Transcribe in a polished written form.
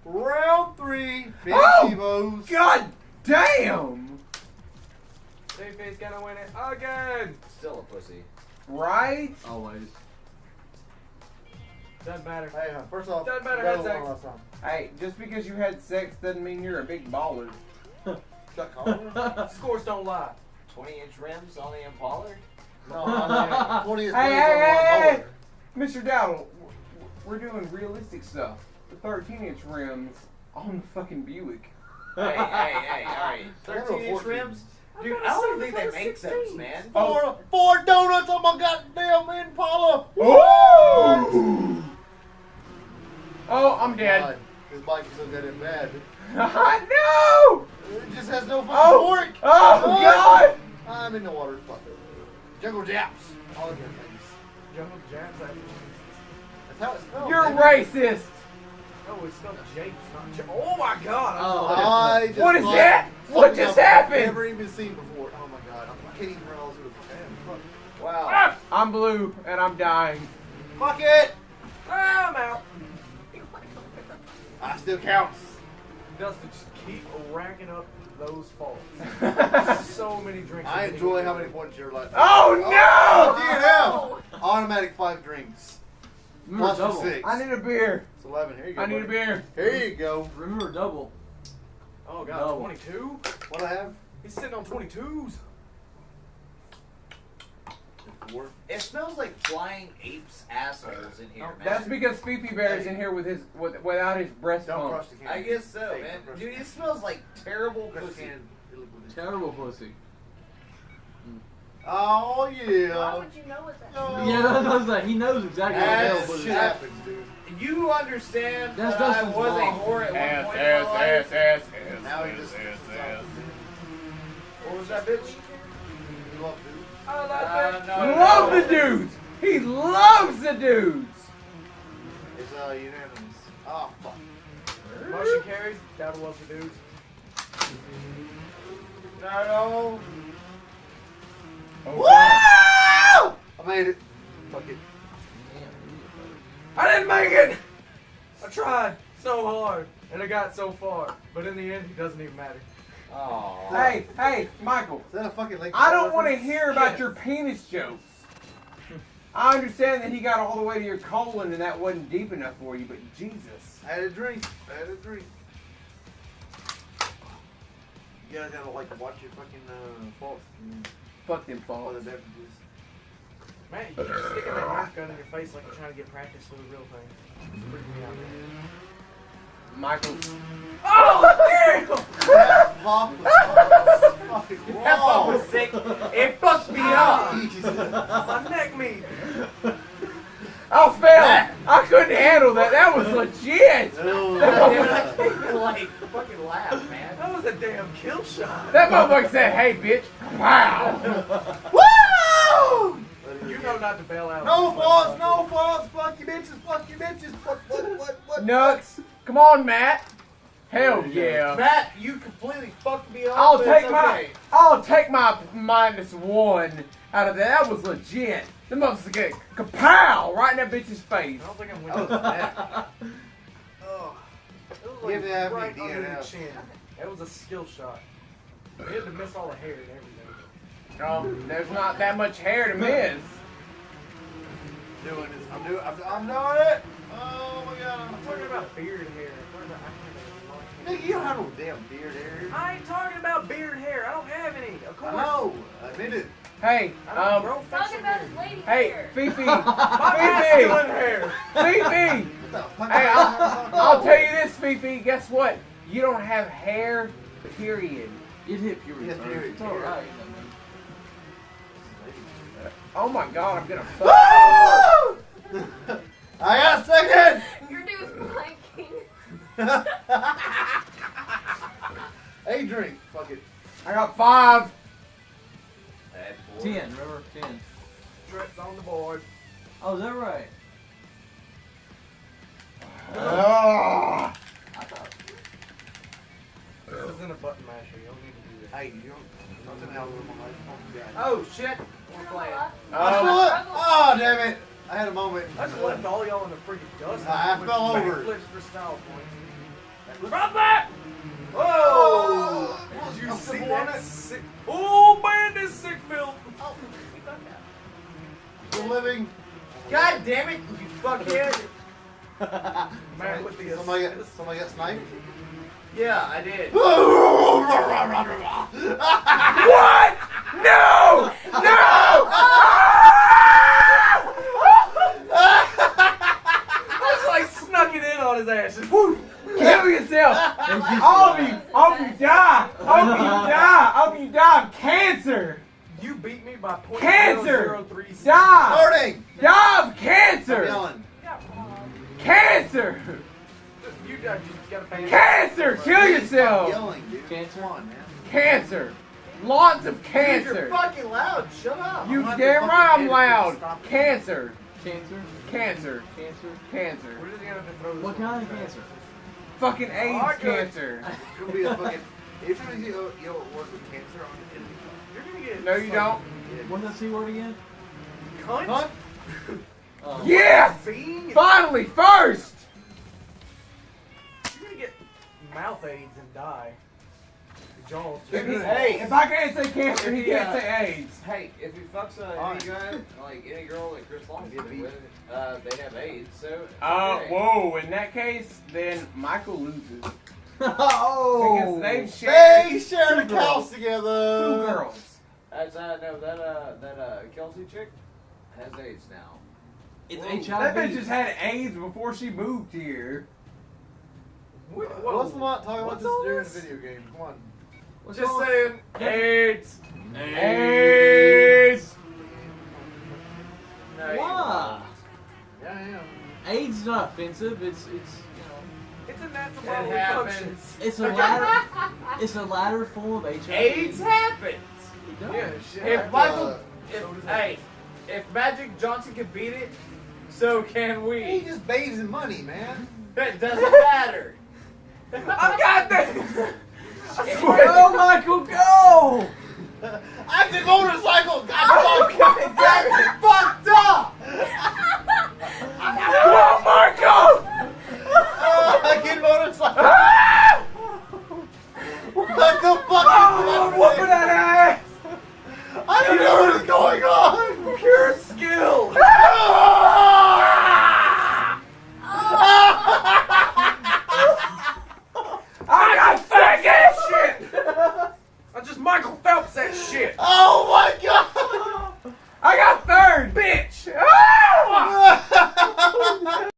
Round 3. Oh, God damn! Fifi's gonna win it again. Still a pussy. Right? Always. Doesn't matter. Hey, first off, Doesn't matter, that had was sex. one last time. Hey, just because you had sex doesn't mean you're a big baller. Got collar? Scores don't lie. 20-inch rims on the Impala? No, I mean, 20 is Hey, Mr. Dowdle, we're doing realistic stuff. The 13-inch rims on the fucking Buick. Hey, alright. 13-inch rims? Dude, I don't think they make those, man. Four donuts on my goddamn Impala! Woo! Oh, I'm dead. His bike is so good and bad. No! It just has no fucking Oh! fork. Oh, God! I'm in the water. Fuck it. Jungle Japs. All of your things. Jungle Jams. That's how it smells. You're baby. No, racist! it's spelled Japes, not J. Oh my God! I just What is thought that? What something just I've happened? Never even seen before. Oh my God. I can't even pronounce who the fuck I am. Wow. I'm blue and I'm dying. Fuck it. I'm out. I still counts. Dustin, just keep racking up those faults. So many drinks. I enjoy how many points you're like. Oh, no! Oh, you have automatic 5 drinks. Remember Plus your double. 6. I need a beer. It's 11. Here you go. I need a buddy. beer. Here you go. Remember double. Oh God, No. 22? What I have? He's sitting on 22s. 4. It smells like flying apes' assholes in here, man. That's because Fifi Bear is in here with without his breast Don't pump. crush the can. I guess so, Hey, man. don't crush Dude, the it smells like terrible can. Crush the pussy. can. It'll look with it. Terrible pussy. Oh Why yeah. would you know what that Oh. Yeah, that's like he knows exactly what the hell That pussy shit is. happens, dude. You understand That's that I Dustin's was a mom. whore at one point in my life? Now he just. What was that, bitch? You love dude. I like that. No, Love no. the dudes. He loves the dudes. It's unanimous. Oh fuck. Motion carries. Dad loves the dudes. No. Oh, Woo! I made it. Fuck it. I didn't make it. I tried so hard, and I got so far, but in the end, it doesn't even matter. Oh. Hey, Michael. Is that a fucking lake? I don't want to hear about your penis jokes. I understand that he got all the way to your colon and that wasn't deep enough for you, but Jesus. I had a drink. You gotta like watch your fucking faults. Fuck them All the faults. beverages. Man, you keep sticking that knife gun in your face like you're trying to get practice for the real thing. It's freaking me out, man. Michael. Oh, That pop was fucking That pop was wrong. sick. It fucked me up. Jesus. my neck meat. I fell. I couldn't handle that. That was legit. Oh, Dude, I can't even, like fucking laugh, man. That was a damn kill shot. That motherfucker said, "Hey, bitch." Wow. Woo! You know not to bail out. No faults, no faults. Fuck you bitches, fuck you bitches. What? Nuts. Come on, Matt. Hell yeah. Matt, you completely fucked me up. I'll but take it's my okay. -1 out of that. That was legit. The motherfucker get kapow right in that bitch's face. I don't think I'm That winning. was bad. Oh, it was Give that me right under the DNF. chin. That was a skill shot. We had to miss all the hair and everything. There's not that much hair to miss. Doing this. I'm doing it. Oh my god. I'm talking about beard hair. Nigga, you don't have no damn beard hair. I ain't talking about beard hair. I don't have any. Of I course. know. I admit it. Hey, I don't grow Talking facial about hair. his lady hey, hair. Fifi, My masculine hair. Fifi. What the fuck? Hey, I'll tell you this, Fifi. Guess what? You don't have hair. Period. It hit puberty. Yes, first. puberty. It's alright. Oh my God, I'm gonna. Woo! I got second. Your dude's blanking. Hey, drink. Fuck it. I got 5. Bad boy. 10, remember? 10. Trips on the board. Oh, is that right? Ah. I thought. This isn't a button masher. You don't need to do that. Hey, you don't. Nothing else in my life. Oh, God. Oh shit. You're We're playing. I fell it. Oh, damn it. I had a moment. I just left all y'all in the freaking dust. I With fell over. backflips for style points. Drop that! Whoa! You I'm see the that one sick? Oh man, this sick film. Oh, we fucked up. Still living. God damn it, you fuckhead! Man with the Somebody got sniped? Yeah, I did. What? No! No! That's like snuck it in on his ass. Just woo. Kill yourself! All of you die! All of you die! All of you die of cancer! You beat me by point Cancer! 0.003. Die! Starting! Die of I'm cancer! yelling. Cancer! You just gotta pay. Cancer! Kill Stop yourself! yelling, dude. Cancer? Come on, man. Cancer! Lots of Dude, cancer! you're fucking loud. Shut up. You I'm gonna damn have to right I'm fucking loud! edit this. Stop it. Cancer! Cancer? Cancer! Cancer? Cancer! We're just gonna have to throw this What one. kind of cancer? Fucking AIDS Oh, good. cancer! It's gonna be a fucking. Anytime you work with cancer on the enemy. You're gonna get. No, you don't. What's that C word again? Cunt. Hunt? Oh. Yes! Fiend. Finally, first! You're gonna get mouth AIDS and die. Your jaws. Hey, If I can't say cancer, he can't say AIDS. Hey, if he fucks any guy, like any girl that Chris Long's been with, they have AIDS, so. it's okay. Whoa, in that case, then Michael loses. Oh! Because they've shared They shared a two house girls. together. Two girls. That's no, that Kelsey chick has AIDS now. It's That bitch HIV. just had AIDS before she moved here. Let's not talk about What's this all during this? the video game. Come on. What's Just wrong? saying. AIDS. AIDS! No, you Why? Yeah, I am. AIDS is not offensive. It's It's a natural It bodily happens. function. it's a lighter it's a lighter form of HIV. AIDS happens. It does. Yeah, shit. If Michael, so does if Magic Johnson can beat it, so can He we. just bathes in money, man. It doesn't matter. I got this! Go, Michael, go! I can motorcycle. That's fucked up. That's fucked up.